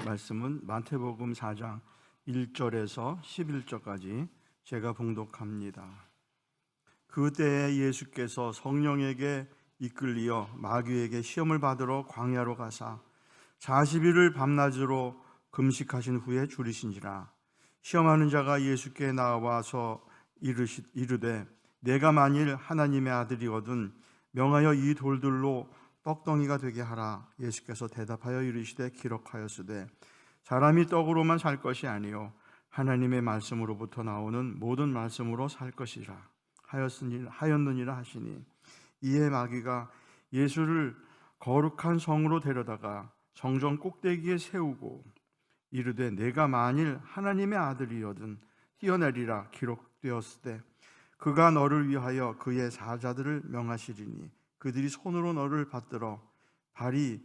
말씀은 마태복음 4장 1절에서 11절까지 제가 봉독합니다. 그때에 예수께서 성령에게 이끌리어 마귀에게 시험을 받으러 광야로 가사 40일을 밤낮으로 금식하신 후에 줄이신지라. 시험하는 자가 예수께 나와서 이르되 내가 만일 하나님의 아들이거든 명하여 이 돌들로 떡덩이가 되게 하라. 예수께서 대답하여 이르시되 기록하였으되 사람이 떡으로만 살 것이 아니요 하나님의 말씀으로부터 나오는 모든 말씀으로 살 것이라 하였느니라 하시니, 이에 마귀가 예수를 거룩한 성으로 데려다가 성전 꼭대기에 세우고 이르되 내가 만일 하나님의 아들이거든 뛰어내리라. 기록되었으되 그가 너를 위하여 그의 사자들을 명하시리니 그들이 손으로 너를 받들어 발이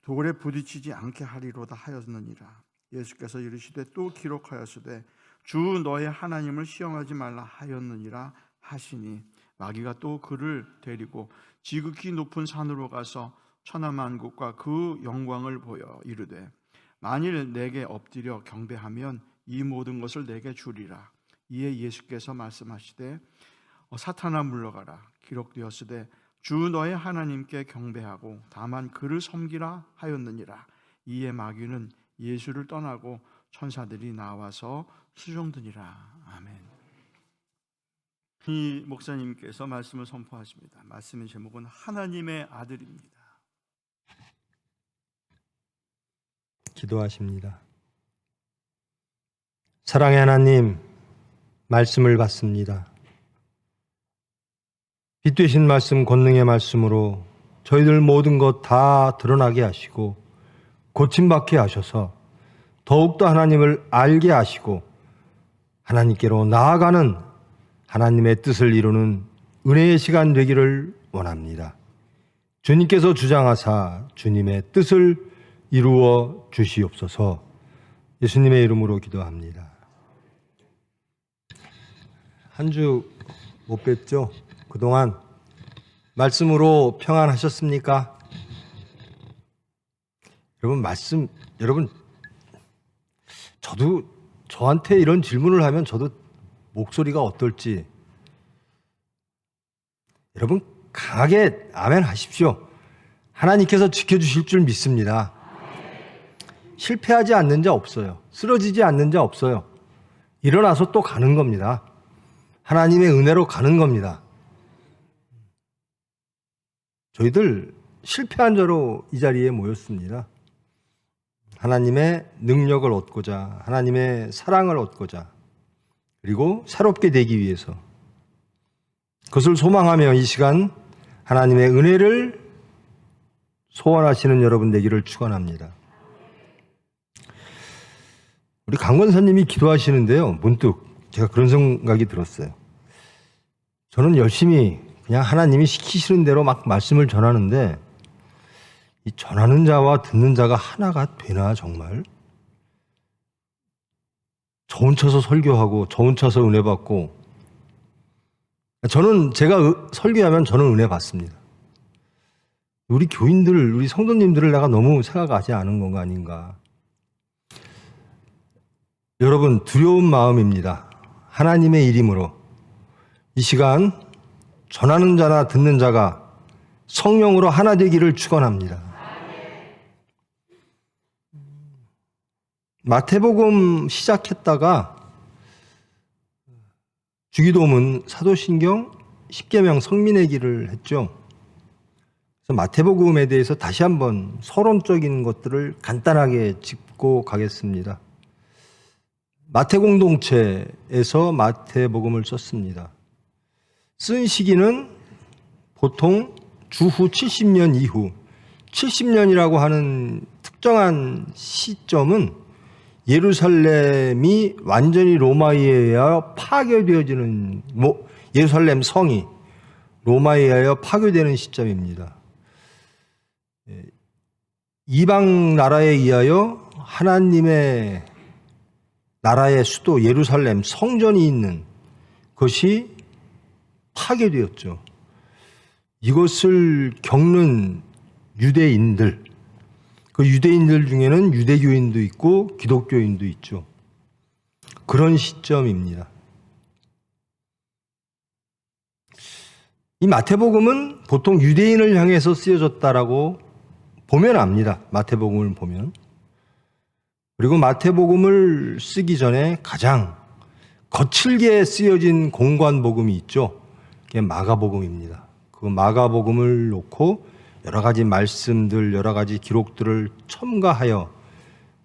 돌에 부딪히지 않게 하리로다 하였느니라. 예수께서 이르시되 또 기록하였으되 주 너의 하나님을 시험하지 말라 하였느니라 하시니, 마귀가 또 그를 데리고 지극히 높은 산으로 가서 천하만국과 그 영광을 보여 이르되 만일 내게 엎드려 경배하면 이 모든 것을 내게 주리라. 이에 예수께서 말씀하시되 사탄아 물러가라. 기록되었으되 주 너의 하나님께 경배하고 다만 그를 섬기라 하였느니라. 이에 마귀는 예수를 떠나고 천사들이 나와서 수종드니라. 아멘. 이 목사님께서 말씀을 선포하십니다. 말씀의 제목은 하나님의 아들입니다. 기도하십니다. 사랑의 하나님, 말씀을 받습니다. 빛 되신 말씀, 권능의 말씀으로 저희들 모든 것 다 드러나게 하시고 고침받게 하셔서 더욱더 하나님을 알게 하시고 하나님께로 나아가는 하나님의 뜻을 이루는 은혜의 시간 되기를 원합니다. 주님께서 주장하사 주님의 뜻을 이루어 주시옵소서. 예수님의 이름으로 기도합니다. 한 주 못 뵀죠? 그동안 말씀으로 평안하셨습니까? 여러분, 저도 저한테 이런 질문을 하면 저도 목소리가 어떨지, 여러분 강하게 아멘 하십시오. 하나님께서 지켜주실 줄 믿습니다. 실패하지 않는 자 없어요. 쓰러지지 않는 자 없어요. 일어나서 또 가는 겁니다. 하나님의 은혜로 가는 겁니다. 저희들 실패한 자로 이 자리에 모였습니다. 하나님의 능력을 얻고자, 하나님의 사랑을 얻고자, 그리고 새롭게 되기 위해서, 그것을 소망하며 이 시간 하나님의 은혜를 소원하시는 여러분 되기를 축원합니다. 우리 강 권사님이 기도하시는데요, 문득 제가 그런 생각이 들었어요. 저는 열심히 그냥 하나님이 시키시는 대로 막 말씀을 전하는데 이 전하는 자와 듣는 자가 하나가 되나 정말? 저 혼자서 설교하고 저 혼자서 은혜 받고, 저는 제가 설교하면 저는 은혜 받습니다. 우리 교인들, 우리 성도님들을 내가 너무 생각하지 않은 건가 아닌가. 여러분, 두려운 마음입니다. 하나님의 이름으로 이 시간 전하는 자나 듣는 자가 성령으로 하나 되기를 축원합니다. 마태복음 시작했다가 주기도문, 사도신경, 십계명, 성민의기를 했죠. 그래서 마태복음에 대해서 다시 한번 서론적인 것들을 간단하게 짚고 가겠습니다. 마태 공동체에서 마태복음을 썼습니다. 쓴 시기는 보통 주후 70년 이후, 70년이라고 하는 특정한 시점은 예루살렘이 완전히 로마에 의하여 파괴되어지는, 예루살렘 성이 로마에 의하여 파괴되는 시점입니다. 이방 나라에 의하여 하나님의 나라의 수도 예루살렘 성전이 있는 것이 파괴되었죠. 이것을 겪는 유대인들, 그 유대인들 중에는 유대교인도 있고 기독교인도 있죠. 그런 시점입니다. 이 마태복음은 보통 유대인을 향해서 쓰여졌다라고 보면 압니다. 마태복음을 보면. 그리고 마태복음을 쓰기 전에 가장 거칠게 쓰여진 공관복음이 있죠. 그게 마가복음입니다. 그 마가복음을 놓고 여러 가지 말씀들, 여러 가지 기록들을 첨가하여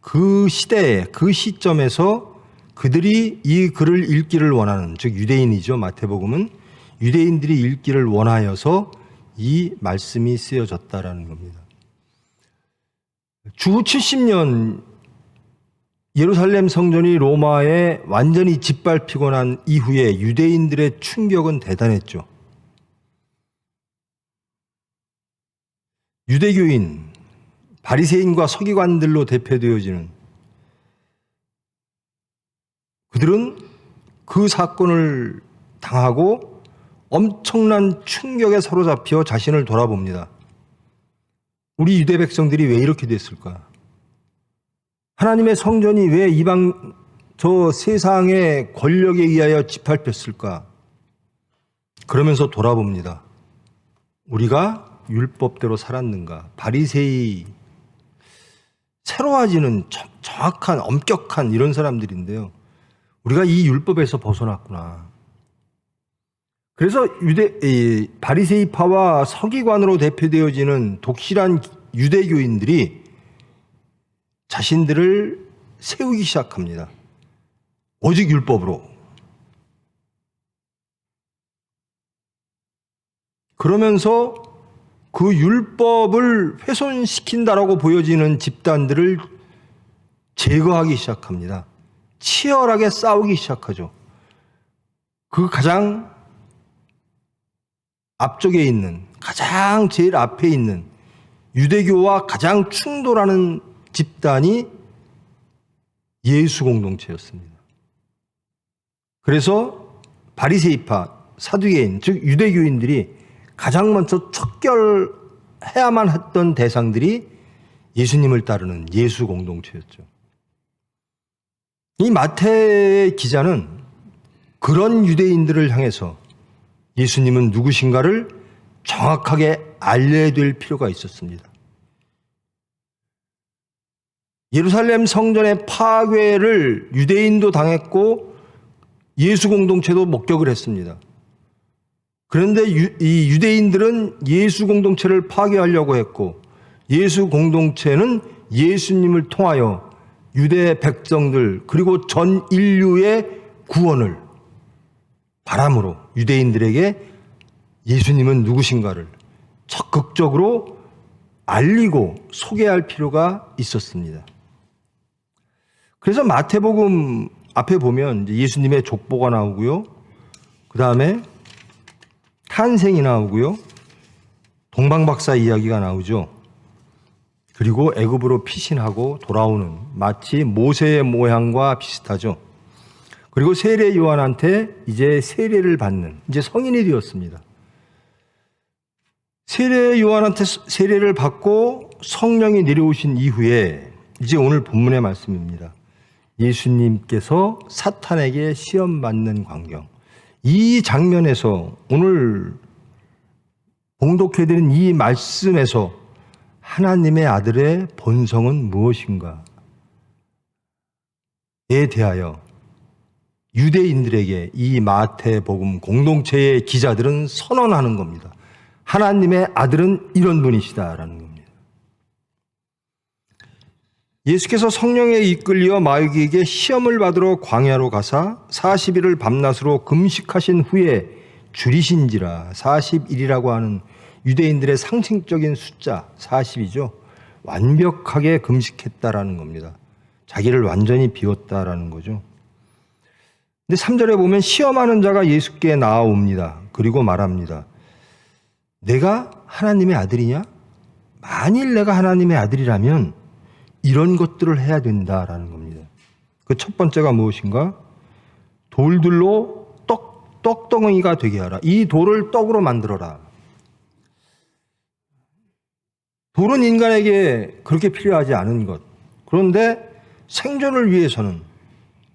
그 시대에, 그 시점에서 그들이 이 글을 읽기를 원하는, 즉 유대인이죠. 마태복음은 유대인들이 읽기를 원하여서 이 말씀이 쓰여졌다라는 겁니다. 주후 70년 예루살렘 성전이 로마에 완전히 짓밟히고 난 이후에 유대인들의 충격은 대단했죠. 유대교인, 바리새인과 서기관들로 대표되어지는 그들은 그 사건을 당하고 엄청난 충격에 사로잡혀 자신을 돌아봅니다. 우리 유대 백성들이 왜 이렇게 됐을까? 하나님의 성전이 왜 이방 저 세상의 권력에 의하여 짓밟혔을까? 그러면서 돌아봅니다. 우리가 율법대로 살았는가? 바리새이, 새로워지는 정확한 엄격한 이런 사람들인데요. 우리가 이 율법에서 벗어났구나. 그래서 바리새이파와 서기관으로 대표되어지는 독실한 유대교인들이 자신들을 세우기 시작합니다. 오직 율법으로. 그러면서 그 율법을 훼손시킨다라고 보여지는 집단들을 제거하기 시작합니다. 치열하게 싸우기 시작하죠. 그 가장 앞쪽에 있는, 가장 제일 앞에 있는 유대교와 가장 충돌하는 집단이 예수 공동체였습니다. 그래서 바리새이파, 사두개인, 즉 유대교인들이 가장 먼저 척결해야만 했던 대상들이 예수님을 따르는 예수 공동체였죠. 이 마태의 기자는 그런 유대인들을 향해서 예수님은 누구신가를 정확하게 알려야 될 필요가 있었습니다. 예루살렘 성전의 파괴를 유대인도 당했고 예수 공동체도 목격을 했습니다. 그런데 이 유대인들은 예수 공동체를 파괴하려고 했고 예수 공동체는 예수님을 통하여 유대 백성들 그리고 전 인류의 구원을 바람으로 유대인들에게 예수님은 누구신가를 적극적으로 알리고 소개할 필요가 있었습니다. 그래서 마태복음 앞에 보면 예수님의 족보가 나오고요. 그 다음에 탄생이 나오고요. 동방박사 이야기가 나오죠. 그리고 애굽으로 피신하고 돌아오는 마치 모세의 모양과 비슷하죠. 그리고 세례 요한한테 이제 세례를 받는 이제 성인이 되었습니다. 세례 요한한테 세례를 받고 성령이 내려오신 이후에 이제 오늘 본문의 말씀입니다. 예수님께서 사탄에게 시험받는 광경. 이 장면에서 오늘 봉독해드린 이 말씀에서 하나님의 아들의 본성은 무엇인가에 대하여 유대인들에게 이 마태복음 공동체의 기자들은 선언하는 겁니다. 하나님의 아들은 이런 분이시다라는 겁니다. 예수께서 성령에 이끌려 마귀에게 시험을 받으러 광야로 가사 40일을 밤낮으로 금식하신 후에 줄이신지라 40일이라고 하는 유대인들의 상징적인 숫자 40이죠. 완벽하게 금식했다라는 겁니다. 자기를 완전히 비웠다라는 거죠. 근데 3절에 보면 시험하는 자가 예수께 나아옵니다. 그리고 말합니다. 내가 하나님의 아들이냐? 만일 내가 하나님의 아들이라면 이런 것들을 해야 된다라는 겁니다. 그 첫 번째가 무엇인가? 돌들로 떡덩이가 되게 하라. 이 돌을 떡으로 만들어라. 돌은 인간에게 그렇게 필요하지 않은 것. 그런데 생존을 위해서는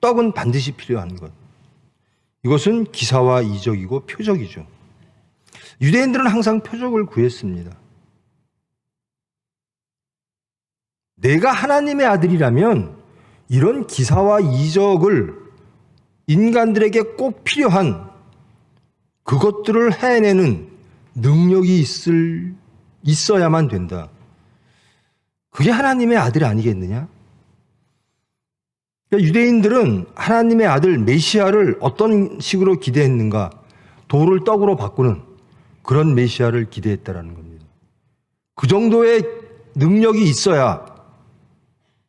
떡은 반드시 필요한 것. 이것은 기사와 이적이고 표적이죠. 유대인들은 항상 표적을 구했습니다. 내가 하나님의 아들이라면 이런 기사와 이적을 인간들에게 꼭 필요한 그것들을 해내는 능력이 있어야만 된다. 그게 하나님의 아들 아니겠느냐? 그러니까 유대인들은 하나님의 아들 메시아를 어떤 식으로 기대했는가? 돌을 떡으로 바꾸는 그런 메시아를 기대했다라는 겁니다. 그 정도의 능력이 있어야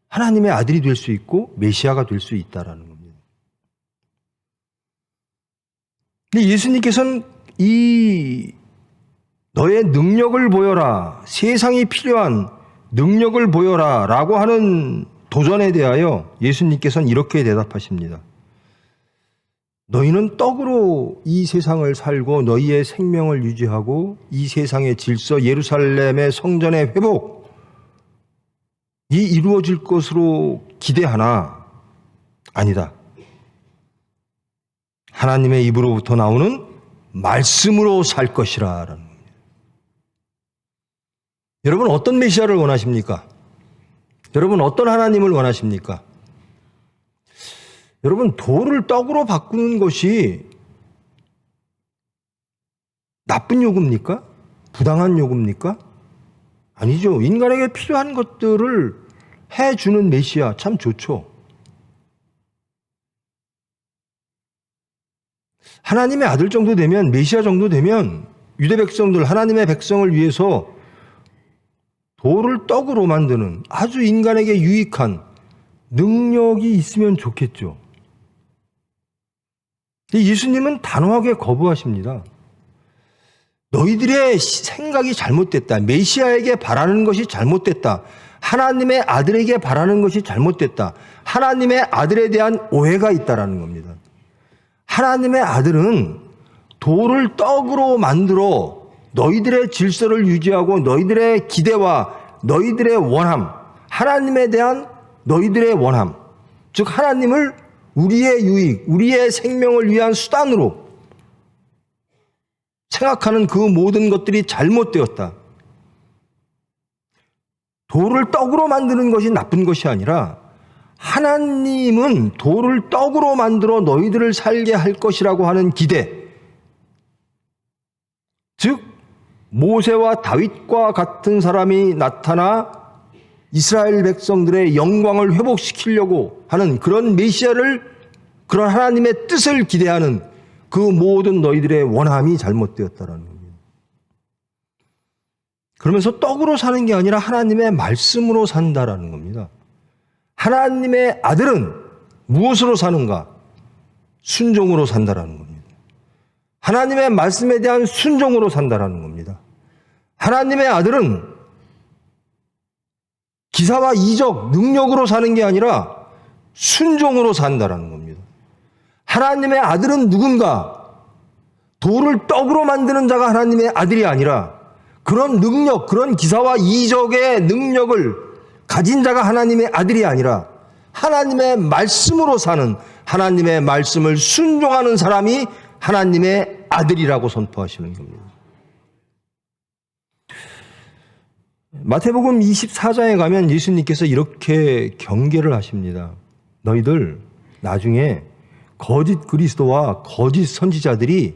하나님의 아들이 될 수 있고 메시아가 될 수 있다라는 겁니다. 근데 예수님께서는 이 너의 능력을 보여라, 세상이 필요한 능력을 보여라 라고 하는 도전에 대하여 예수님께서는 이렇게 대답하십니다. 너희는 떡으로 이 세상을 살고 너희의 생명을 유지하고 이 세상의 질서, 예루살렘의 성전의 회복 이 이루어질 것으로 기대하나? 아니다. 하나님의 입으로부터 나오는 말씀으로 살 것이라 라는 겁니다. 여러분 어떤 메시아를 원하십니까? 여러분 어떤 하나님을 원하십니까? 여러분 돌을 떡으로 바꾸는 것이 나쁜 요구입니까? 부당한 요구입니까? 아니죠. 인간에게 필요한 것들을 해주는 메시아 참 좋죠. 하나님의 아들 정도 되면, 메시아 정도 되면 유대 백성들, 하나님의 백성을 위해서 돌을 떡으로 만드는 아주 인간에게 유익한 능력이 있으면 좋겠죠. 예수님은 단호하게 거부하십니다. 너희들의 생각이 잘못됐다. 메시아에게 바라는 것이 잘못됐다. 하나님의 아들에게 바라는 것이 잘못됐다. 하나님의 아들에 대한 오해가 있다라는 겁니다. 하나님의 아들은 돌을 떡으로 만들어 너희들의 질서를 유지하고 너희들의 기대와 너희들의 원함, 하나님에 대한 너희들의 원함, 즉 하나님을 우리의 유익, 우리의 생명을 위한 수단으로 생각하는 그 모든 것들이 잘못되었다. 돌을 떡으로 만드는 것이 나쁜 것이 아니라 하나님은 돌을 떡으로 만들어 너희들을 살게 할 것이라고 하는 기대, 즉 모세와 다윗과 같은 사람이 나타나 이스라엘 백성들의 영광을 회복시키려고 하는 그런 메시아를, 그런 하나님의 뜻을 기대하는 그 모든 너희들의 원함이 잘못되었다라는 겁니다. 그러면서 떡으로 사는 게 아니라 하나님의 말씀으로 산다라는 겁니다. 하나님의 아들은 무엇으로 사는가? 순종으로 산다라는 겁니다. 하나님의 말씀에 대한 순종으로 산다라는 겁니다. 하나님의 아들은 기사와 이적, 능력으로 사는 게 아니라 순종으로 산다라는 겁니다. 하나님의 아들은 누군가? 돌을 떡으로 만드는 자가 하나님의 아들이 아니라 그런 능력, 그런 기사와 이적의 능력을 가진 자가 하나님의 아들이 아니라 하나님의 말씀으로 사는, 하나님의 말씀을 순종하는 사람이 하나님의 아들이라고 선포하시는 겁니다. 마태복음 24장에 가면 예수님께서 이렇게 경계를 하십니다. 너희들 나중에 거짓 그리스도와 거짓 선지자들이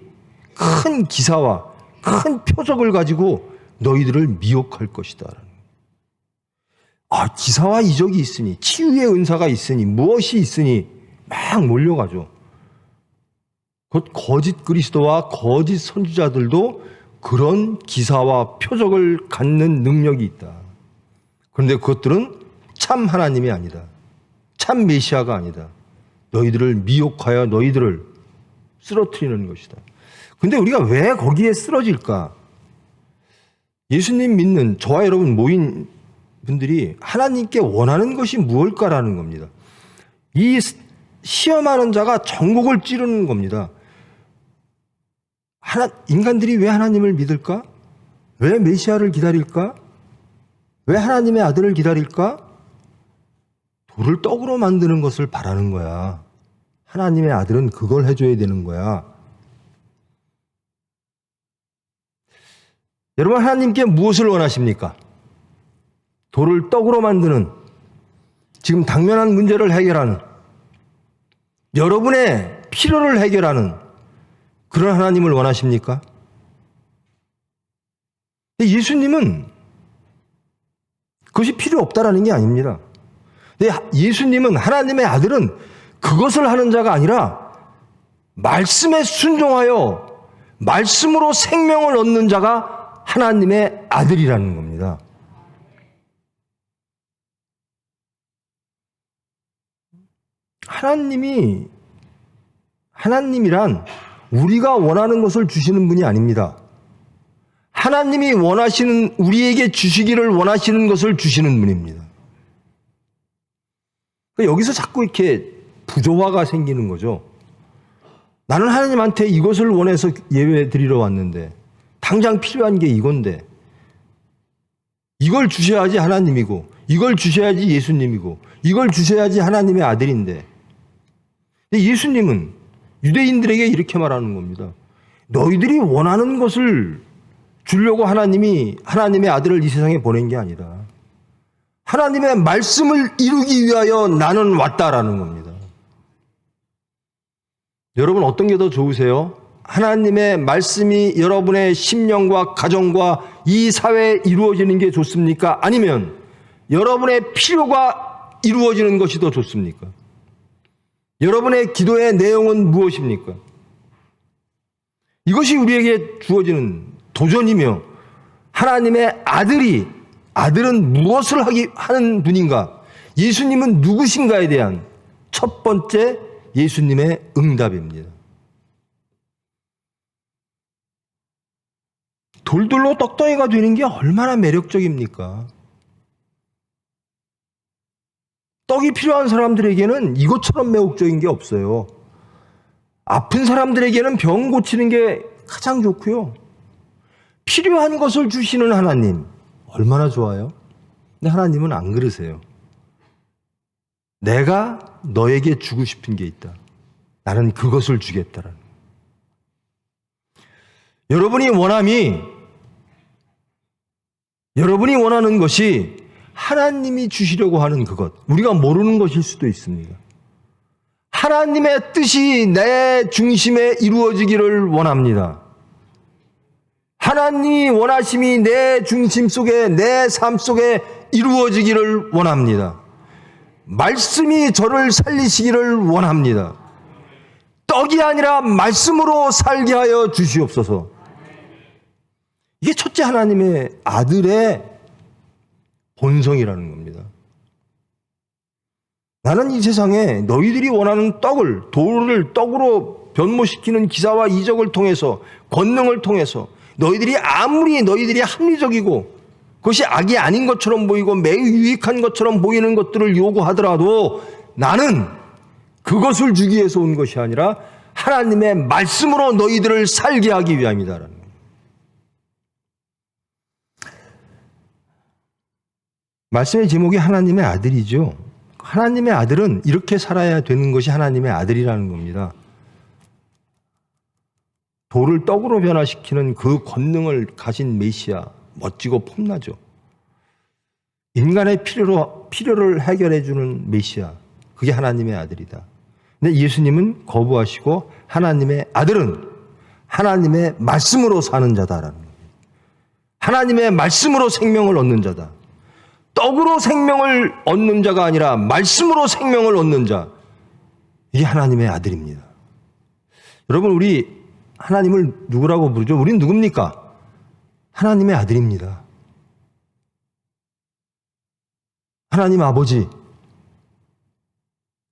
큰 기사와 큰 표적을 가지고 너희들을 미혹할 것이다. 기사와 이적이 있으니, 치유의 은사가 있으니, 무엇이 있으니 막 몰려가죠. 곧 거짓 그리스도와 거짓 선지자들도 그런 기사와 표적을 갖는 능력이 있다. 그런데 그것들은 참 하나님이 아니다. 참 메시아가 아니다. 너희들을 미혹하여 너희들을 쓰러뜨리는 것이다. 근데 우리가 왜 거기에 쓰러질까? 예수님 믿는 저와 여러분 모인 분들이 하나님께 원하는 것이 무엇일까라는 겁니다. 이 시험하는 자가 전곡을 찌르는 겁니다. 인간들이 왜 하나님을 믿을까? 왜 메시아를 기다릴까? 왜 하나님의 아들을 기다릴까? 돌을 떡으로 만드는 것을 바라는 거야. 하나님의 아들은 그걸 해줘야 되는 거야. 여러분, 하나님께 무엇을 원하십니까? 돌을 떡으로 만드는, 지금 당면한 문제를 해결하는, 여러분의 필요를 해결하는 그런 하나님을 원하십니까? 예수님은 그것이 필요 없다라는 게 아닙니다. 예수님은, 하나님의 아들은 그것을 하는 자가 아니라 말씀에 순종하여 말씀으로 생명을 얻는 자가 하나님의 아들이라는 겁니다. 하나님이란 우리가 원하는 것을 주시는 분이 아닙니다. 하나님이 원하시는, 우리에게 주시기를 원하시는 것을 주시는 분입니다. 여기서 자꾸 이렇게 부조화가 생기는 거죠. 나는 하나님한테 이것을 원해서 예배 드리러 왔는데, 당장 필요한 게 이건데, 이걸 주셔야지 하나님이고, 이걸 주셔야지 예수님이고, 이걸 주셔야지 하나님의 아들인데, 예수님은 유대인들에게 이렇게 말하는 겁니다. 너희들이 원하는 것을 주려고 하나님이 하나님의 아들을 이 세상에 보낸 게 아니라 하나님의 말씀을 이루기 위하여 나는 왔다라는 겁니다. 여러분, 어떤 게 더 좋으세요? 하나님의 말씀이 여러분의 심령과 가정과 이 사회에 이루어지는 게 좋습니까? 아니면 여러분의 필요가 이루어지는 것이 더 좋습니까? 여러분의 기도의 내용은 무엇입니까? 이것이 우리에게 주어지는 도전이며, 하나님의 아들은 무엇을 하는 분인가? 예수님은 누구신가에 대한 첫 번째 예수님의 응답입니다. 돌돌로 떡덩이가 되는 게 얼마나 매력적입니까? 떡이 필요한 사람들에게는 이것처럼 매혹적인 게 없어요. 아픈 사람들에게는 병 고치는 게 가장 좋고요. 필요한 것을 주시는 하나님, 얼마나 좋아요? 근데 하나님은 안 그러세요. 내가 너에게 주고 싶은 게 있다. 나는 그것을 주겠다라는. 여러분이 원하는 것이 하나님이 주시려고 하는 그것, 우리가 모르는 것일 수도 있습니다. 하나님의 뜻이 내 중심에 이루어지기를 원합니다. 하나님이 원하심이 내 중심 속에, 내 삶 속에 이루어지기를 원합니다. 말씀이 저를 살리시기를 원합니다. 떡이 아니라 말씀으로 살게 하여 주시옵소서. 이게 첫째 하나님의 아들의 본성이라는 겁니다. 나는 이 세상에 너희들이 원하는 돌을 떡으로 변모시키는 기사와 이적을 통해서, 권능을 통해서, 아무리 너희들이 합리적이고 그것이 악이 아닌 것처럼 보이고 매우 유익한 것처럼 보이는 것들을 요구하더라도 나는 그것을 주기 위해서 온 것이 아니라 하나님의 말씀으로 너희들을 살게 하기 위함이다라는 거예요. 말씀의 제목이 하나님의 아들이죠. 하나님의 아들은 이렇게 살아야 되는 것이 하나님의 아들이라는 겁니다. 돌을 떡으로 변화시키는 그 권능을 가진 메시아, 멋지고 폼나죠. 인간의 필요를 해결해 주는 메시아, 그게 하나님의 아들이다. 근데 예수님은 거부하시고 하나님의 아들은 하나님의 말씀으로 사는 자다라는 거예요. 하나님의 말씀으로 생명을 얻는 자다. 떡으로 생명을 얻는 자가 아니라 말씀으로 생명을 얻는 자, 이게 하나님의 아들입니다. 여러분, 우리 하나님을 누구라고 부르죠? 우린 누굽니까? 하나님의 아들입니다. 하나님 아버지.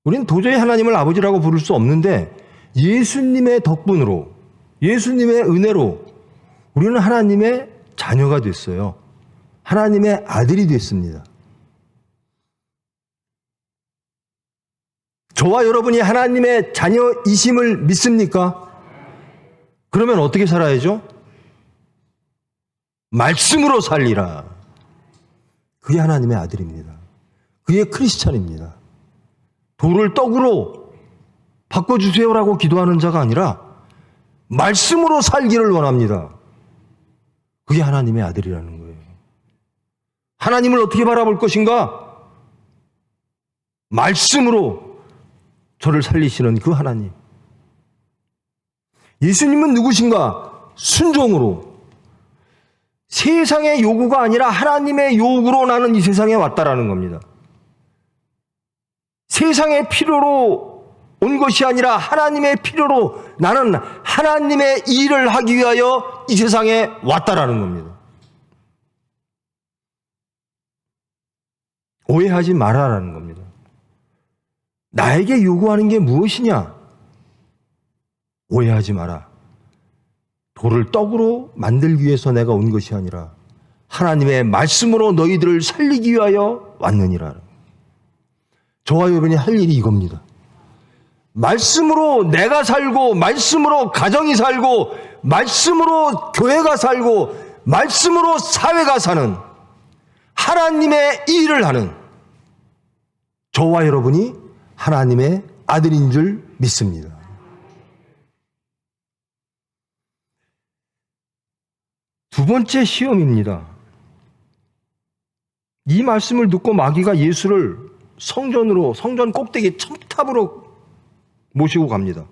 우린 도저히 하나님을 아버지라고 부를 수 없는데 예수님의 덕분으로, 예수님의 은혜로 우리는 하나님의 자녀가 됐어요. 하나님의 아들이 됐습니다. 저와 여러분이 하나님의 자녀이심을 믿습니까? 그러면 어떻게 살아야죠? 말씀으로 살리라. 그게 하나님의 아들입니다. 그게 크리스찬입니다. 돌을 떡으로 바꿔주세요라고 기도하는 자가 아니라 말씀으로 살기를 원합니다. 그게 하나님의 아들이라는 거예요. 하나님을 어떻게 바라볼 것인가? 말씀으로 저를 살리시는 그 하나님. 예수님은 누구신가? 순종으로. 세상의 요구가 아니라 하나님의 요구로 나는 이 세상에 왔다라는 겁니다. 세상의 필요로 온 것이 아니라 하나님의 필요로 나는 하나님의 일을 하기 위하여 이 세상에 왔다라는 겁니다. 오해하지 말아라는 겁니다. 나에게 요구하는 게 무엇이냐? 오해하지 마라. 돌을 떡으로 만들기 위해서 내가 온 것이 아니라 하나님의 말씀으로 너희들을 살리기 위하여 왔느니라. 저와 여러분이 할 일이 이겁니다. 말씀으로 내가 살고, 말씀으로 가정이 살고, 말씀으로 교회가 살고, 말씀으로 사회가 사는 하나님의 일을 하는 저와 여러분이 하나님의 아들인 줄 믿습니다. 두 번째 시험입니다. 이 말씀을 듣고 마귀가 예수를 성전 꼭대기 첨탑으로 모시고 갑니다.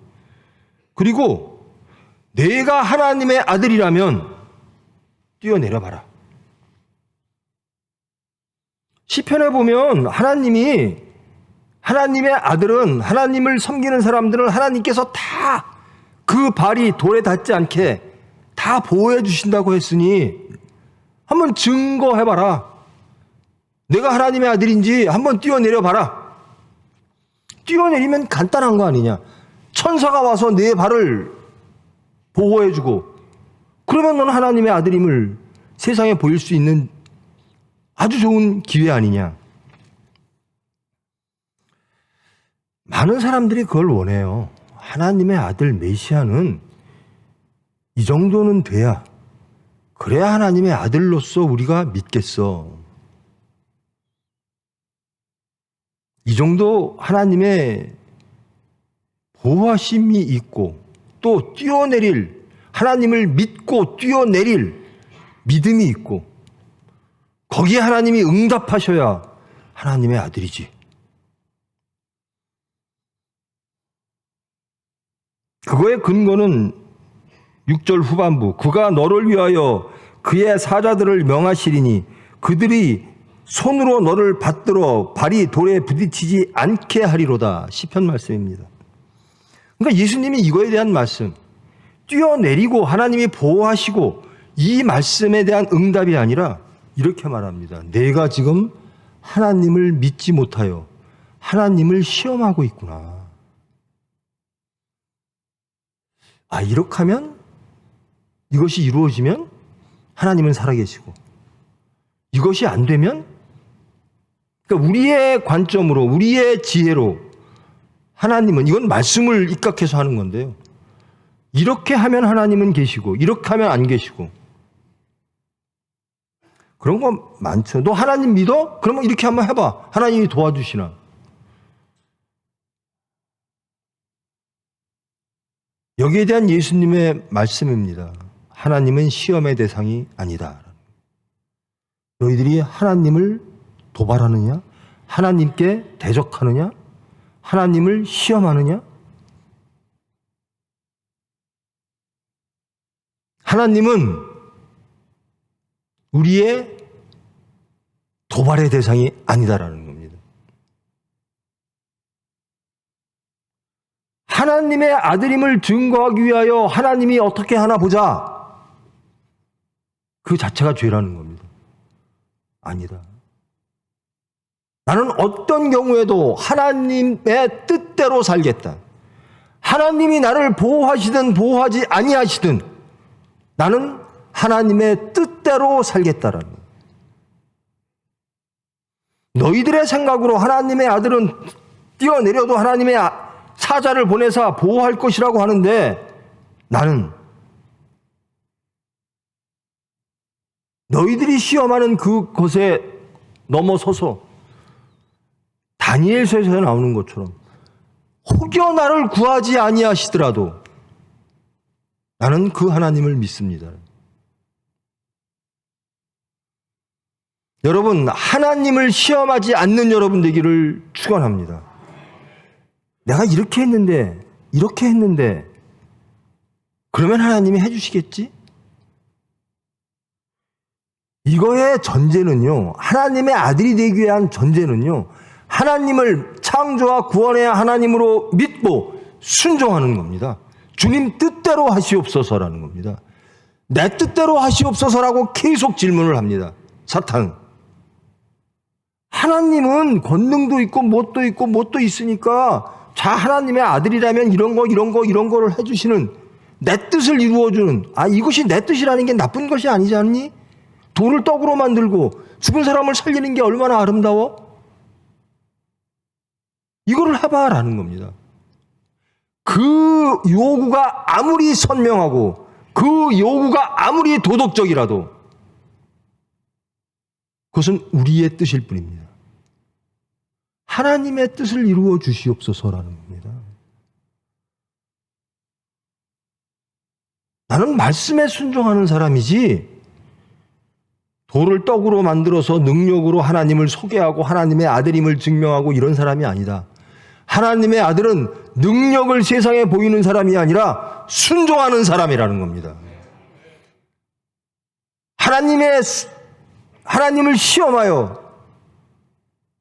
그리고 내가 하나님의 아들이라면 뛰어내려봐라. 시편에 보면 하나님의 아들은, 하나님을 섬기는 사람들은 하나님께서 다 그 발이 돌에 닿지 않게 다 보호해 주신다고 했으니 한번 증거해봐라. 내가 하나님의 아들인지 한번 뛰어내려봐라. 뛰어내리면 간단한 거 아니냐. 천사가 와서 내 발을 보호해주고 그러면 너는 하나님의 아들임을 세상에 보일 수 있는 아주 좋은 기회 아니냐. 많은 사람들이 그걸 원해요. 하나님의 아들 메시아는 이 정도는 돼야, 그래야 하나님의 아들로서 우리가 믿겠어. 이 정도 하나님의 보호하심이 있고 또 하나님을 믿고 뛰어내릴 믿음이 있고 거기에 하나님이 응답하셔야 하나님의 아들이지. 그거의 근거는 6절 후반부, 그가 너를 위하여 그의 사자들을 명하시리니 그들이 손으로 너를 받들어 발이 돌에 부딪히지 않게 하리로다. 시편 말씀입니다. 그러니까 예수님이 이거에 대한 말씀, 뛰어내리고 하나님이 보호하시고 이 말씀에 대한 응답이 아니라 이렇게 말합니다. 내가 지금 하나님을 믿지 못하여 하나님을 시험하고 있구나. 이렇게 하면, 이것이 이루어지면 하나님은 살아계시고, 이것이 안 되면, 그러니까 우리의 관점으로, 우리의 지혜로 하나님은, 이건 말씀을 입각해서 하는 건데요. 이렇게 하면 하나님은 계시고, 이렇게 하면 안 계시고. 그런 거 많죠. 너 하나님 믿어? 그러면 이렇게 한번 해봐. 하나님이 도와주시나. 여기에 대한 예수님의 말씀입니다. 하나님은 시험의 대상이 아니다. 너희들이 하나님을 도발하느냐? 하나님께 대적하느냐? 하나님을 시험하느냐? 하나님은 우리의 도발의 대상이 아니다라는 겁니다. 하나님의 아들임을 증거하기 위하여 하나님이 어떻게 하나 보자. 그 자체가 죄라는 겁니다. 아니다. 나는 어떤 경우에도 하나님의 뜻대로 살겠다. 하나님이 나를 보호하시든 보호하지 아니하시든 나는 하나님의 뜻대로 살겠다라는 거예요. 너희들의 생각으로 하나님의 아들은 뛰어내려도 하나님의 사자를 보내사 보호할 것이라고 하는데 나는 너희들이 시험하는 그것에 넘어서서 다니엘서에서 나오는 것처럼 혹여 나를 구하지 아니하시더라도 나는 그 하나님을 믿습니다. 여러분, 하나님을 시험하지 않는 여러분 되기를 축원합니다. 내가 이렇게 했는데 그러면 하나님이 해주시겠지? 이거의 전제는요, 하나님의 아들이 되기 위한 전제는요, 하나님을 창조와 구원의 하나님으로 믿고 순종하는 겁니다. 주님 뜻대로 하시옵소서라는 겁니다. 내 뜻대로 하시옵소서라고 계속 질문을 합니다. 사탄은. 하나님은 권능도 있고 뭣도 있으니까 자, 하나님의 아들이라면 이런 거를 해주시는, 내 뜻을 이루어주는, 이것이 내 뜻이라는 게 나쁜 것이 아니지 않니? 돌을 떡으로 만들고 죽은 사람을 살리는 게 얼마나 아름다워? 이거를 해봐라는 겁니다. 그 요구가 아무리 선명하고 그 요구가 아무리 도덕적이라도 그것은 우리의 뜻일 뿐입니다. 하나님의 뜻을 이루어 주시옵소서라는 겁니다. 나는 말씀에 순종하는 사람이지 돌을 떡으로 만들어서 능력으로 하나님을 소개하고 하나님의 아들임을 증명하고 이런 사람이 아니다. 하나님의 아들은 능력을 세상에 보이는 사람이 아니라 순종하는 사람이라는 겁니다. 하나님을 시험하여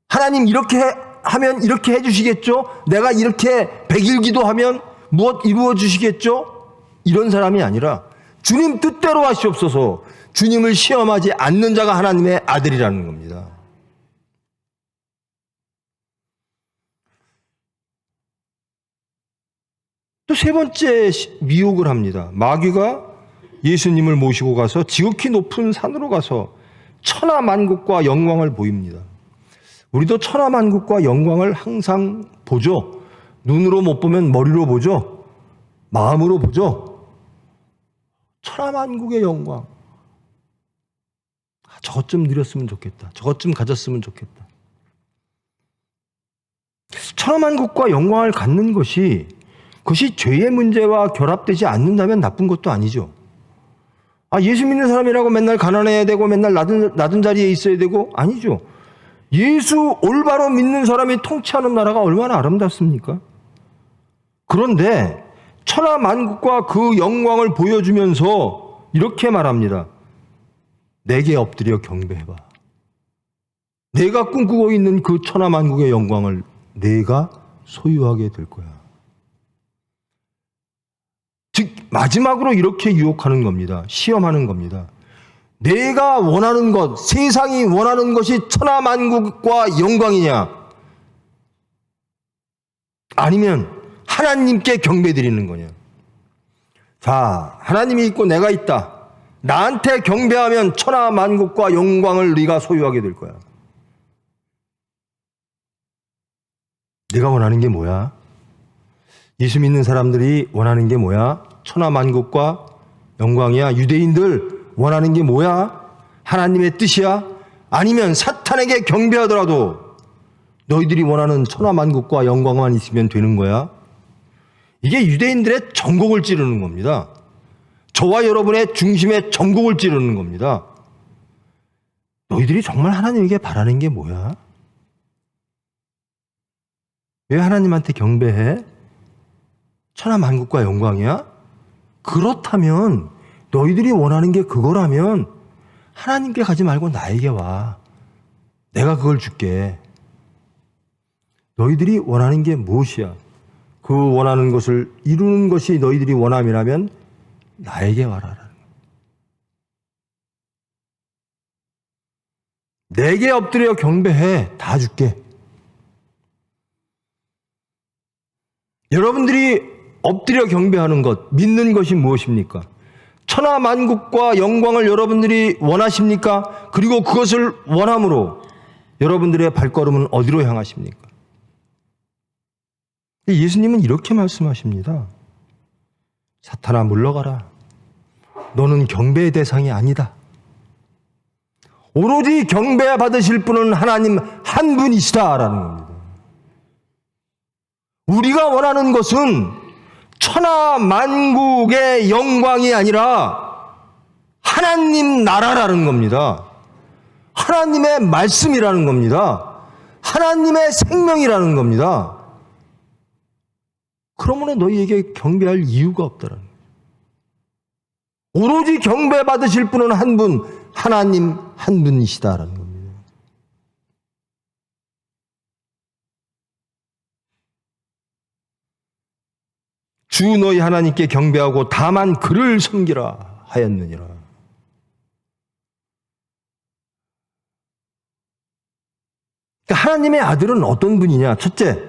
하나님 이렇게 하면 이렇게 해주시겠죠? 내가 이렇게 100일 기도하면 무엇 이루어 주시겠죠? 이런 사람이 아니라 주님 뜻대로 하시옵소서, 주님을 시험하지 않는 자가 하나님의 아들이라는 겁니다. 또 세 번째 미혹을 합니다. 마귀가 예수님을 모시고 가서 지극히 높은 산으로 가서 천하만국과 영광을 보입니다. 우리도 천하만국과 영광을 항상 보죠. 눈으로 못 보면 머리로 보죠. 마음으로 보죠. 천하만국의 영광. 저것 좀 누렸으면 좋겠다. 저것 좀 가졌으면 좋겠다. 천하만국과 영광을 갖는 것이 그것이 죄의 문제와 결합되지 않는다면 나쁜 것도 아니죠. 예수 믿는 사람이라고 맨날 가난해야 되고 맨날 낮은 자리에 있어야 되고 아니죠. 예수 올바로 믿는 사람이 통치하는 나라가 얼마나 아름답습니까? 그런데 천하만국과 그 영광을 보여주면서 이렇게 말합니다. 내게 엎드려 경배해봐. 내가 꿈꾸고 있는 그 천하만국의 영광을 내가 소유하게 될 거야. 즉 마지막으로 이렇게 유혹하는 겁니다. 시험하는 겁니다. 내가 원하는 것, 세상이 원하는 것이 천하만국과 영광이냐? 아니면 하나님께 경배드리는 거냐? 자, 하나님이 있고 내가 있다. 나한테 경배하면 천하만국과 영광을 네가 소유하게 될 거야. 내가 원하는 게 뭐야? 예수 믿는 사람들이 원하는 게 뭐야? 천하만국과 영광이야? 유대인들 원하는 게 뭐야? 하나님의 뜻이야? 아니면 사탄에게 경배하더라도 너희들이 원하는 천하만국과 영광만 있으면 되는 거야? 이게 유대인들의 전곡을 찌르는 겁니다. 저와 여러분의 중심에 전곡을 찌르는 겁니다. 너희들이 정말 하나님에게 바라는 게 뭐야? 왜 하나님한테 경배해? 천하만국과 영광이야? 그렇다면 너희들이 원하는 게 그거라면 하나님께 가지 말고 나에게 와. 내가 그걸 줄게. 너희들이 원하는 게 무엇이야? 그 원하는 것을 이루는 것이 너희들이 원함이라면 나에게 와라. 내게 엎드려 경배해. 다 줄게. 여러분들이 엎드려 경배하는 것, 믿는 것이 무엇입니까? 천하만국과 영광을 여러분들이 원하십니까? 그리고 그것을 원함으로 여러분들의 발걸음은 어디로 향하십니까? 예수님은 이렇게 말씀하십니다. 사탄아 물러가라. 너는 경배의 대상이 아니다. 오로지 경배받으실 분은 하나님 한 분이시다라는 겁니다. 우리가 원하는 것은 천하 만국의 영광이 아니라 하나님 나라라는 겁니다. 하나님의 말씀이라는 겁니다. 하나님의 생명이라는 겁니다. 그러므로 너희에게 경배할 이유가 없다라는 거예요. 오로지 경배받으실 분은 한 분, 하나님 한 분이시다라는 겁니다. 주 너희 하나님께 경배하고 다만 그를 섬기라 하였느니라. 그러니까 하나님의 아들은 어떤 분이냐? 첫째,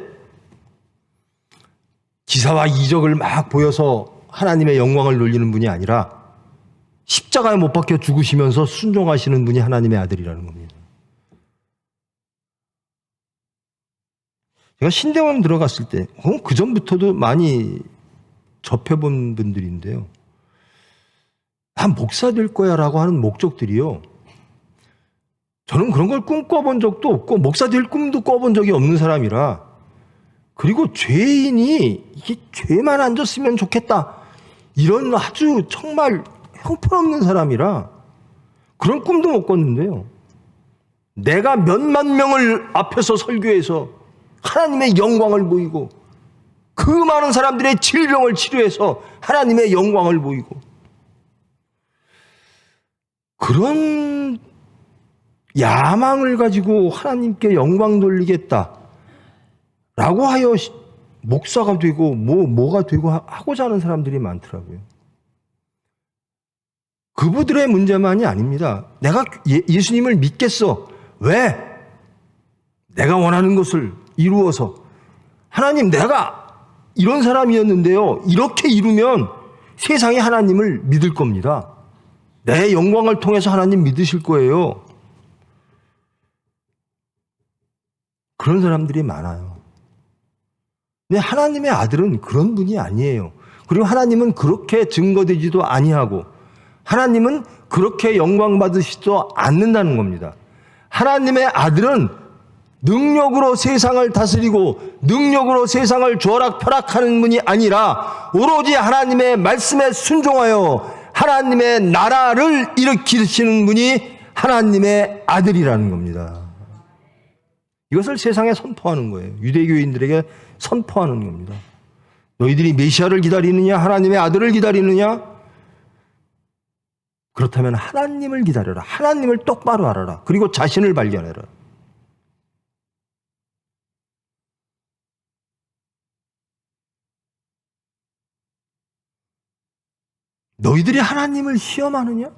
기사와 이적을 막 보여서 하나님의 영광을 돌리는 분이 아니라 십자가에 못 박혀 죽으시면서 순종하시는 분이 하나님의 아들이라는 겁니다. 제가 신대원 들어갔을 때, 그 전부터도 많이 접해본 분들인데요. 난 목사 될 거야 라고 하는 목적들이요. 저는 그런 걸 꿈꿔본 적도 없고 목사 될 꿈도 꿔본 적이 없는 사람이라, 그리고 죄인이 이게 죄만 안 졌으면 좋겠다 이런 아주 정말 형편없는 사람이라 그런 꿈도 못 꿨는데요. 내가 몇만 명을 앞에서 설교해서 하나님의 영광을 보이고 그 많은 사람들의 질병을 치료해서 하나님의 영광을 보이고 그런 야망을 가지고 하나님께 영광 돌리겠다 라고 하여 목사가 되고 뭐가 되고 하고자 하는 사람들이 많더라고요. 그분들의 문제만이 아닙니다. 내가 예수님을 믿겠어. 왜? 내가 원하는 것을 이루어서. 하나님, 내가 이런 사람이었는데요, 이렇게 이루면 세상이 하나님을 믿을 겁니다. 내 영광을 통해서 하나님 믿으실 거예요. 그런 사람들이 많아요. 근데 하나님의 아들은 그런 분이 아니에요. 그리고 하나님은 그렇게 증거되지도 아니하고 하나님은 그렇게 영광 받으시지도 않는다는 겁니다. 하나님의 아들은 능력으로 세상을 다스리고 능력으로 세상을 조락펴락하는 분이 아니라 오로지 하나님의 말씀에 순종하여 하나님의 나라를 일으키시는 분이 하나님의 아들이라는 겁니다. 이것을 세상에 선포하는 거예요. 유대교인들에게 선포하는 겁니다. 너희들이 메시아를 기다리느냐 하나님의 아들을 기다리느냐? 그렇다면 하나님을 기다려라. 하나님을 똑바로 알아라. 그리고 자신을 발견해라. 너희들이 하나님을 시험하느냐?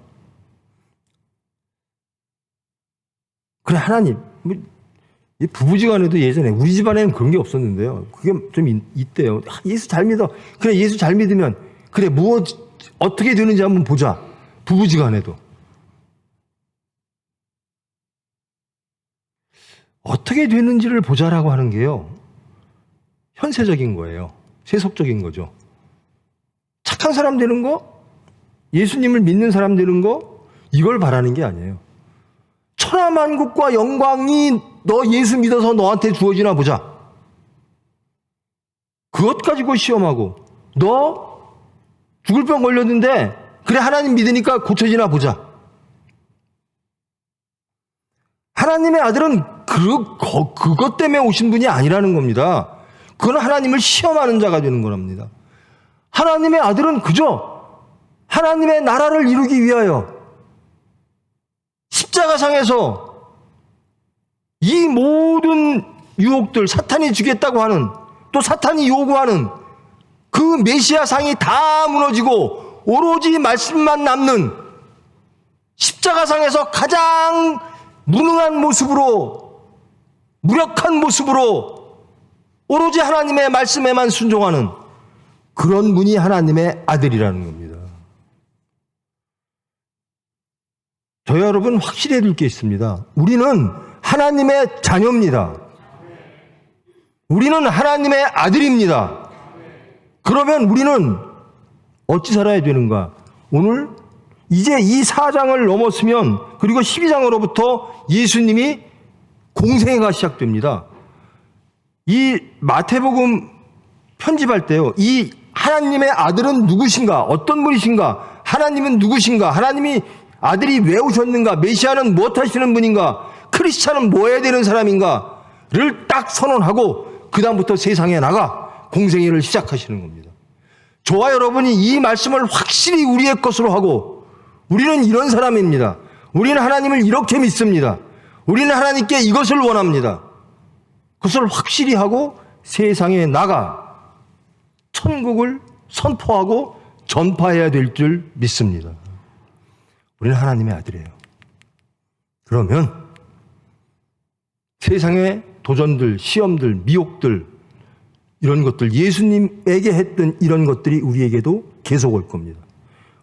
그래, 하나님. 부부지간에도 예전에 우리 집안에는 그런 게 없었는데요. 그게 좀 있대요. 예수 잘 믿어. 그래, 예수 잘 믿으면 그래, 어떻게 되는지 한번 보자. 부부지간에도. 어떻게 되는지를 보자라고 하는 게요, 현세적인 거예요. 세속적인 거죠. 착한 사람 되는 거, 예수님을 믿는 사람 되는 거, 이걸 바라는 게 아니에요. 천하만국과 영광이 너 예수 믿어서 너한테 주어지나 보자. 그것 가지고 시험하고, 너 죽을 병 걸렸는데 그래, 하나님 믿으니까 고쳐지나 보자. 하나님의 아들은 그것 때문에 오신 분이 아니라는 겁니다. 그건 하나님을 시험하는 자가 되는 거랍니다. 하나님의 아들은 그저 하나님의 나라를 이루기 위하여 십자가상에서 이 모든 유혹들, 사탄이 주겠다고 하는, 또 사탄이 요구하는 그 메시아상이 다 무너지고 오로지 말씀만 남는 십자가상에서 가장 무능한 모습으로, 무력한 모습으로 오로지 하나님의 말씀에만 순종하는 그런 분이 하나님의 아들이라는 겁니다. 저희 여러분 확실히 해둘 게 있습니다. 우리는 하나님의 자녀입니다. 우리는 하나님의 아들입니다. 그러면 우리는 어찌 살아야 되는가? 오늘 이제 이 4장을 넘었으면, 그리고 12장으로부터 예수님이 공생애가 시작됩니다. 이 마태복음 편집할 때요, 이 하나님의 아들은 누구신가? 어떤 분이신가? 하나님은 누구신가? 하나님이 아들이 왜 오셨는가? 메시아는 무엇 하시는 분인가? 크리스찬은 뭐 해야 되는 사람인가?를 딱 선언하고 그 다음부터 세상에 나가 공생애를 시작하시는 겁니다. 저와 여러분이 이 말씀을 확실히 우리의 것으로 하고, 우리는 이런 사람입니다. 우리는 하나님을 이렇게 믿습니다. 우리는 하나님께 이것을 원합니다. 그것을 확실히 하고 세상에 나가 천국을 선포하고 전파해야 될 줄 믿습니다. 우리는 하나님의 아들이에요. 그러면 세상의 도전들, 시험들, 미혹들, 이런 것들, 예수님에게 했던 이런 것들이 우리에게도 계속 올 겁니다.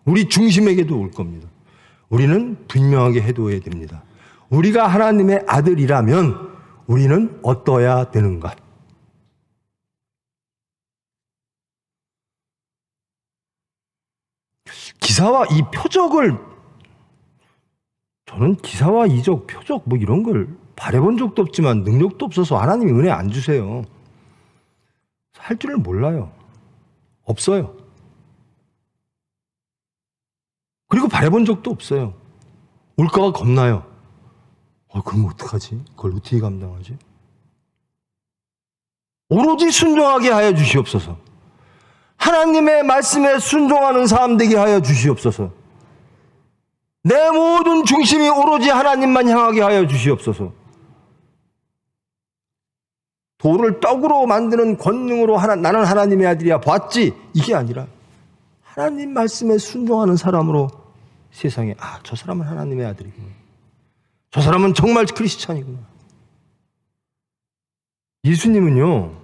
우리 중심에게도 올 겁니다. 우리는 분명하게 해둬야 됩니다. 우리가 하나님의 아들이라면 우리는 어떠해야 되는가? 기사와 이 표적을, 저는 기사와 이적, 표적 뭐 이런 걸 바라본 적도 없지만 능력도 없어서 하나님이 은혜 안 주세요. 할 줄을 몰라요. 없어요. 그리고 바라본 적도 없어요. 올까봐 겁나요. 그럼 어떡하지? 그걸 어떻게 감당하지? 오로지 순종하게 하여 주시옵소서. 하나님의 말씀에 순종하는 사람 되게 하여 주시옵소서. 내 모든 중심이 오로지 하나님만 향하게 하여 주시옵소서. 돌을 떡으로 만드는 권능으로 나는 하나님의 아들이야 봤지, 이게 아니라 하나님 말씀에 순종하는 사람으로 세상에, 저 사람은 하나님의 아들이구나, 저 사람은 정말 크리스찬이구나. 예수님은요,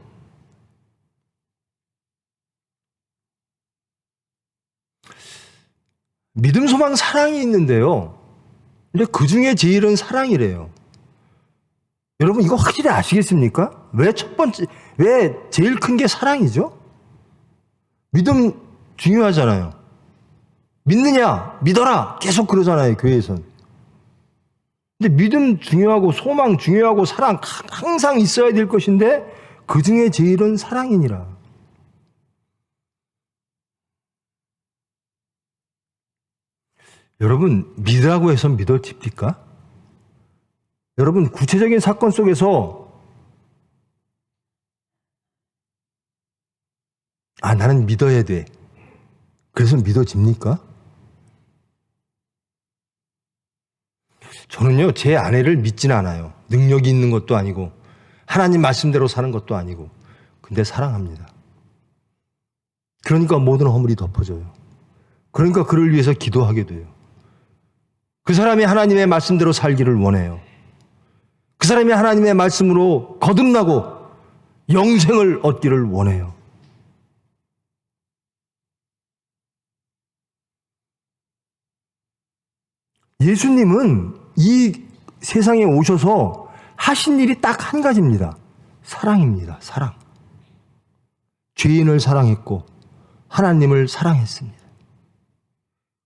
믿음, 소망, 사랑이 있는데요, 근데 그 중에 제일은 사랑이래요. 여러분 이거 확실히 아시겠습니까? 왜 제일 큰 게 사랑이죠? 믿음 중요하잖아요. 믿느냐? 믿어라! 계속 그러잖아요, 교회에선. 근데 믿음 중요하고 소망 중요하고 사랑 항상 있어야 될 것인데 그 중에 제일은 사랑이니라. 여러분 믿으라고 해서 믿어집니까? 여러분 구체적인 사건 속에서 나는 믿어야 돼, 그래서 믿어집니까? 저는요, 제 아내를 믿지는 않아요. 능력이 있는 것도 아니고 하나님 말씀대로 사는 것도 아니고. 근데 사랑합니다. 그러니까 모든 허물이 덮어져요. 그러니까 그를 위해서 기도하게 돼요. 그 사람이 하나님의 말씀대로 살기를 원해요. 그 사람이 하나님의 말씀으로 거듭나고 영생을 얻기를 원해요. 예수님은 이 세상에 오셔서 하신 일이 딱 한 가지입니다. 사랑입니다. 사랑. 죄인을 사랑했고 하나님을 사랑했습니다.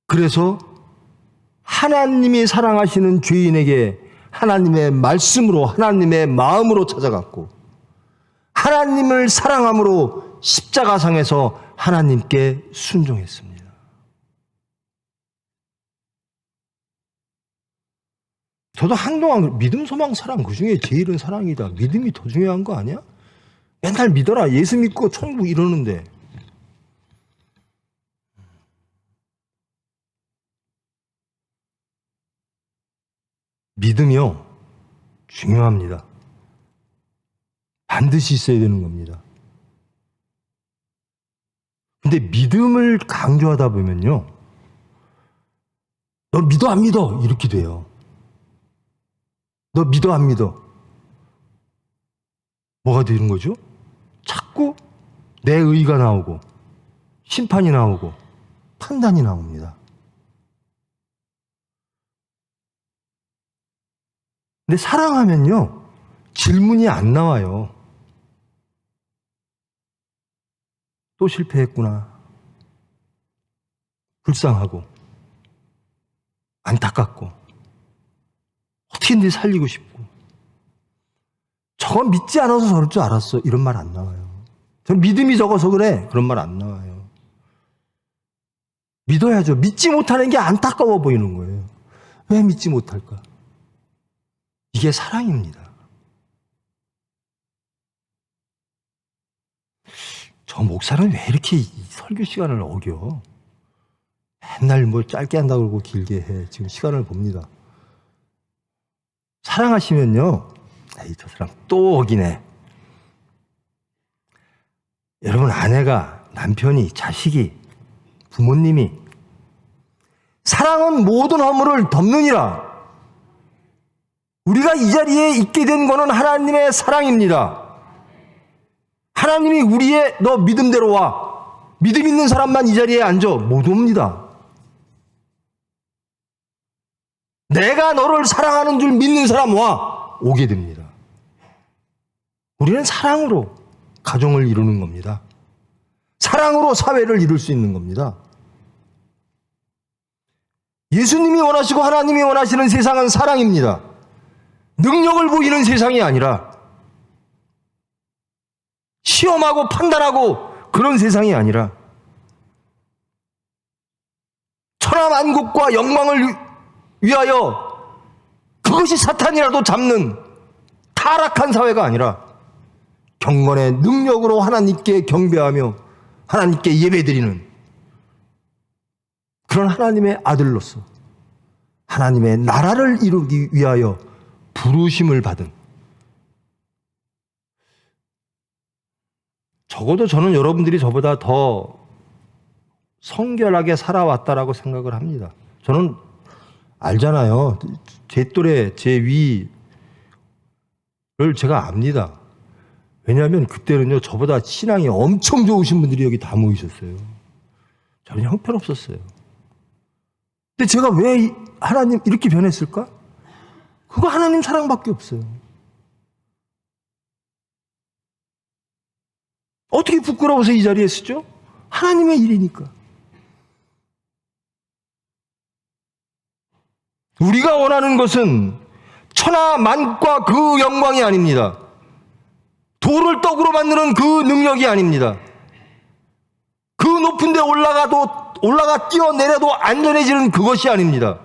그래서 하나님이 사랑하시는 죄인에게 하나님의 말씀으로, 하나님의 마음으로 찾아갔고, 하나님을 사랑함으로 십자가상에서 하나님께 순종했습니다. 저도 한동안 믿음, 소망, 사랑 그 중에 제일은 사랑이다, 믿음이 더 중요한 거 아니야? 맨날 믿어라, 예수 믿고 천국 이러는데. 믿음이요, 중요합니다. 반드시 있어야 되는 겁니다. 근데 믿음을 강조하다 보면요, 너 믿어 안 믿어? 이렇게 돼요. 너 믿어 안 믿어? 뭐가 되는 거죠? 자꾸 내 의가 나오고 심판이 나오고 판단이 나옵니다. 근데 사랑하면요, 질문이 안 나와요. 또 실패했구나. 불쌍하고. 안타깝고 어떻게든 살리고 싶고 저건 믿지 않아서 저럴 줄 알았어 이런 말 안 나와요. 전 믿음이 적어서 그래 그런 말 안 나와요. 믿어야죠. 믿지 못하는 게 안타까워 보이는 거예요. 왜 믿지 못할까? 이게 사랑입니다. 저 목사는 왜 이렇게 이 설교 시간을 어겨? 맨날 뭐 짧게 한다고 그러고 길게 해. 지금 시간을 봅니다. 사랑하시면요. 에이, 저 사람 또 어기네. 여러분, 아내가, 남편이, 자식이, 부모님이 사랑은 모든 허물을 덮느니라. 우리가 이 자리에 있게 된 거는 하나님의 사랑입니다. 하나님이 우리의 너 믿음대로 와. 믿음 있는 사람만 이 자리에 앉아. 못 옵니다. 내가 너를 사랑하는 줄 믿는 사람 와. 오게 됩니다. 우리는 사랑으로 가정을 이루는 겁니다. 사랑으로 사회를 이룰 수 있는 겁니다. 예수님이 원하시고 하나님이 원하시는 세상은 사랑입니다. 능력을 보이는 세상이 아니라 시험하고 판단하고 그런 세상이 아니라 천하만국과 영광을 위하여 그것이 사탄이라도 잡는 타락한 사회가 아니라 경건의 능력으로 하나님께 경배하며 하나님께 예배드리는 그런 하나님의 아들로서 하나님의 나라를 이루기 위하여 부르심을 받은, 적어도 저는 여러분들이 저보다 더 성결하게 살아왔다라고 생각을 합니다. 저는 알잖아요. 제 또래, 제 위를 제가 압니다. 왜냐하면 그때는요, 저보다 신앙이 엄청 좋으신 분들이 여기 다 모이셨어요. 저는 형편없었어요. 근데 제가 왜 하나님 이렇게 변했을까? 그거 하나님 사랑밖에 없어요. 어떻게 부끄러워서 이 자리에 쓰죠? 하나님의 일이니까. 우리가 원하는 것은 천하만국과 그 영광이 아닙니다. 돌을 떡으로 만드는 그 능력이 아닙니다. 그 높은 데 올라가 뛰어내려도 안전해지는 그것이 아닙니다.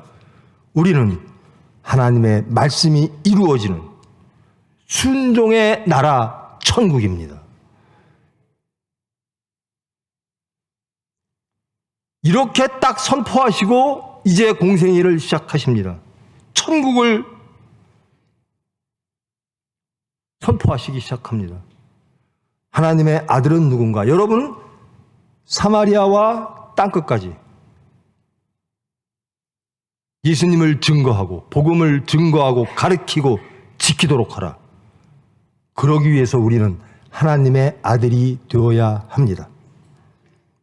우리는 하나님의 말씀이 이루어지는 순종의 나라 천국입니다. 이렇게 딱 선포하시고 이제 공생애를 시작하십니다. 천국을 선포하시기 시작합니다. 하나님의 아들은 누군가? 여러분, 사마리아와 땅끝까지 예수님을 증거하고 복음을 증거하고 가르치고 지키도록 하라. 그러기 위해서 우리는 하나님의 아들이 되어야 합니다.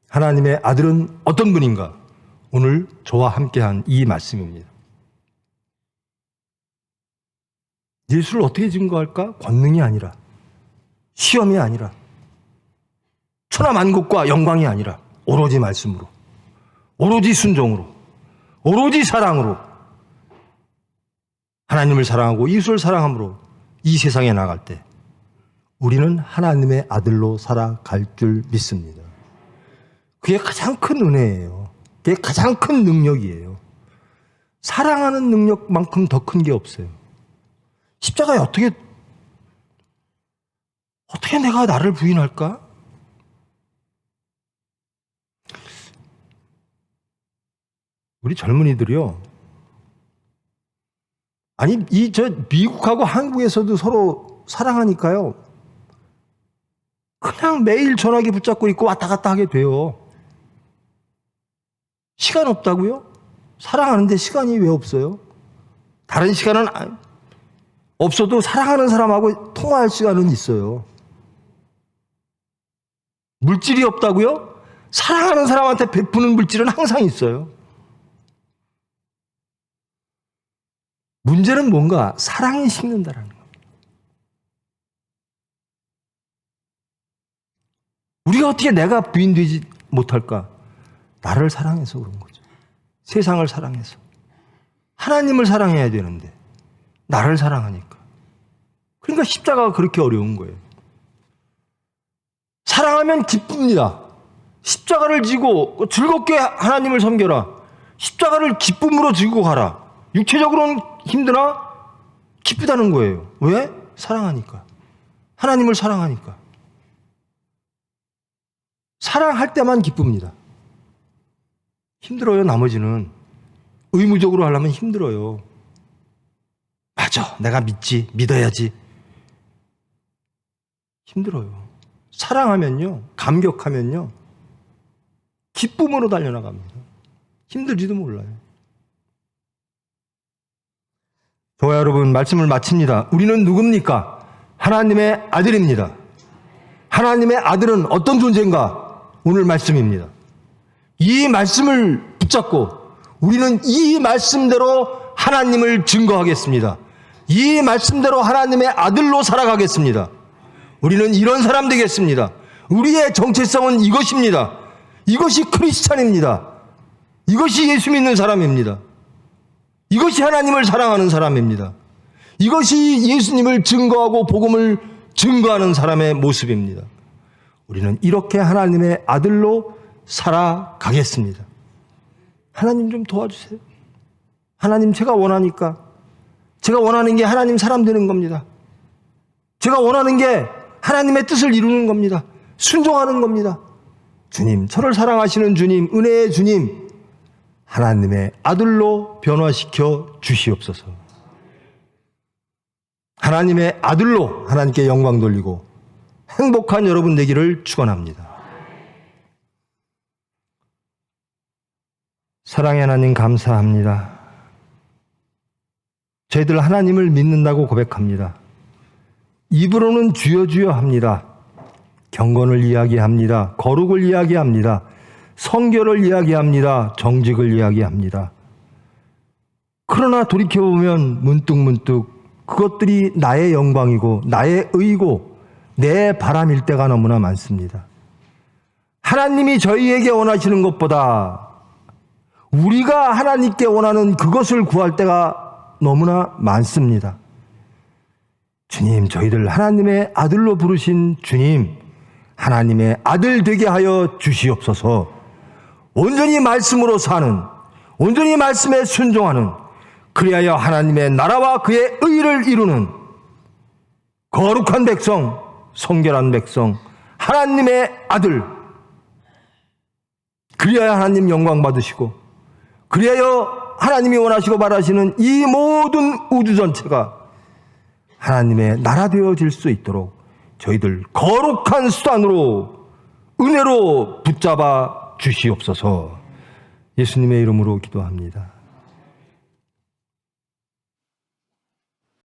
하나님의 아들은 어떤 분인가? 오늘 저와 함께한 이 말씀입니다. 예수를 어떻게 증거할까? 권능이 아니라, 시험이 아니라, 천하만국과 영광이 아니라 오로지 말씀으로, 오로지 순종으로, 오로지 사랑으로, 하나님을 사랑하고 이웃을 사랑함으로 이 세상에 나갈 때 우리는 하나님의 아들로 살아갈 줄 믿습니다. 그게 가장 큰 은혜예요. 그게 가장 큰 능력이에요. 사랑하는 능력만큼 더 큰 게 없어요. 십자가에 어떻게 내가 나를 부인할까? 우리 젊은이들이요. 아니, 미국하고 한국에서도 서로 사랑하니까요. 그냥 매일 전화기 붙잡고 있고 왔다 갔다 하게 돼요. 시간 없다고요? 사랑하는데 시간이 왜 없어요? 다른 시간은 없어도 사랑하는 사람하고 통화할 시간은 있어요. 물질이 없다고요? 사랑하는 사람한테 베푸는 물질은 항상 있어요. 문제는 뭔가 사랑이 식는다라는 거예요. 우리가 어떻게 내가 부인되지 못할까? 나를 사랑해서 그런 거죠. 세상을 사랑해서. 하나님을 사랑해야 되는데 나를 사랑하니까. 그러니까 십자가가 그렇게 어려운 거예요. 사랑하면 기쁩니다. 십자가를 지고 즐겁게 하나님을 섬겨라. 십자가를 기쁨으로 지고 가라. 육체적으로는 힘드나? 기쁘다는 거예요. 왜? 사랑하니까. 하나님을 사랑하니까. 사랑할 때만 기쁩니다. 힘들어요, 나머지는. 의무적으로 하려면 힘들어요. 맞아, 내가 믿어야지. 힘들어요. 사랑하면요, 감격하면요, 기쁨으로 달려나갑니다. 힘들지도 몰라요. 저와 여러분, 말씀을 마칩니다. 우리는 누굽니까? 하나님의 아들입니다. 하나님의 아들은 어떤 존재인가? 오늘 말씀입니다. 이 말씀을 붙잡고 우리는 이 말씀대로 하나님을 증거하겠습니다. 이 말씀대로 하나님의 아들로 살아가겠습니다. 우리는 이런 사람 되겠습니다. 우리의 정체성은 이것입니다. 이것이 크리스찬입니다. 이것이 예수 믿는 사람입니다. 이것이 하나님을 사랑하는 사람입니다. 이것이 예수님을 증거하고 복음을 증거하는 사람의 모습입니다. 우리는 이렇게 하나님의 아들로 살아가겠습니다. 하나님 좀 도와주세요. 하나님, 제가 원하니까. 제가 원하는 게 하나님 사람 되는 겁니다. 제가 원하는 게 하나님의 뜻을 이루는 겁니다. 순종하는 겁니다. 주님, 저를 사랑하시는 주님, 은혜의 주님, 하나님의 아들로 변화시켜 주시옵소서. 하나님의 아들로 하나님께 영광 돌리고 행복한 여러분 되기를 축원합니다. 사랑의 하나님, 감사합니다. 저희들 하나님을 믿는다고 고백합니다. 입으로는 주여 주여 합니다. 경건을 이야기합니다. 거룩을 이야기합니다. 성결을 이야기합니다. 정직을 이야기합니다. 그러나 돌이켜보면 문득문득 그것들이 나의 영광이고 나의 의고 내 바람일 때가 너무나 많습니다. 하나님이 저희에게 원하시는 것보다 우리가 하나님께 원하는 그것을 구할 때가 너무나 많습니다. 주님, 저희들 하나님의 아들로 부르신 주님, 하나님의 아들 되게 하여 주시옵소서. 온전히 말씀으로 사는, 온전히 말씀에 순종하는, 그리하여 하나님의 나라와 그의 의를 이루는 거룩한 백성, 성결한 백성, 하나님의 아들, 그리하여 하나님 영광 받으시고, 그리하여 하나님이 원하시고 바라시는 이 모든 우주 전체가 하나님의 나라 되어질 수 있도록 저희들 거룩한 수단으로 은혜로 붙잡아 주시옵소서. 예수님의 이름으로 기도합니다.